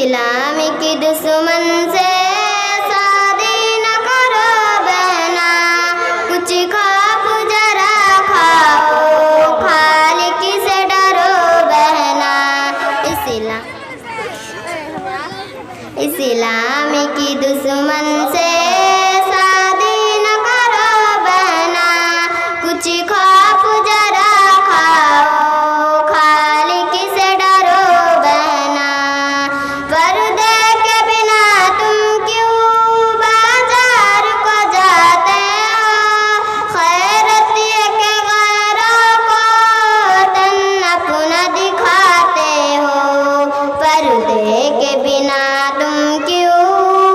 इस्लाम की दुश्मन से शादी न करो बहना, कुछ खौफ जरा खाओ, खालिक से डरो बहना। इस्लाम की दुश्मन से शादी न करो बहना, कुछ खौफ जरा खाओ, खालिक से डरो बहना। पर्दे के बिना तुम क्यों बाजार को जाते हो, खैरत ये के गैरों को तन अपना दिखाते हो। पर्दे के बिना तुम क्यों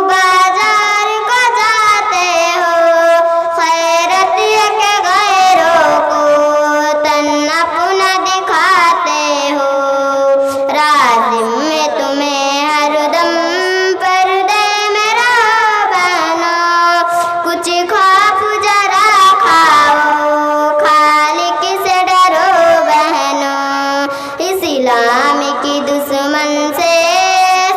बाजार को जाते हो, खैरत ये के गैरों को तन अपना दिखाते हो। राज़िम में तुम्हें हरदम पर्दे में रहो बहनों, कुछ खौफ जरा खाओ, खालिक से डरो बहनों। इस्लाम की दुश्मन से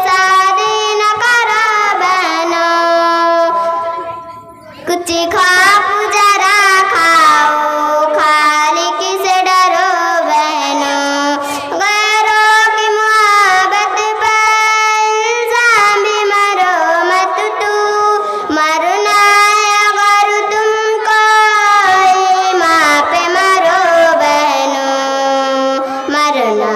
शादी न करो बहनों, कुछ खौफ जरा खाओ, खालिक से डरो बहनों। गैरों की मोहब्बत पर इल्जाम भी मरो मत तू, मरना है अगर तुमको ईमान पे मरो बहनों, मरना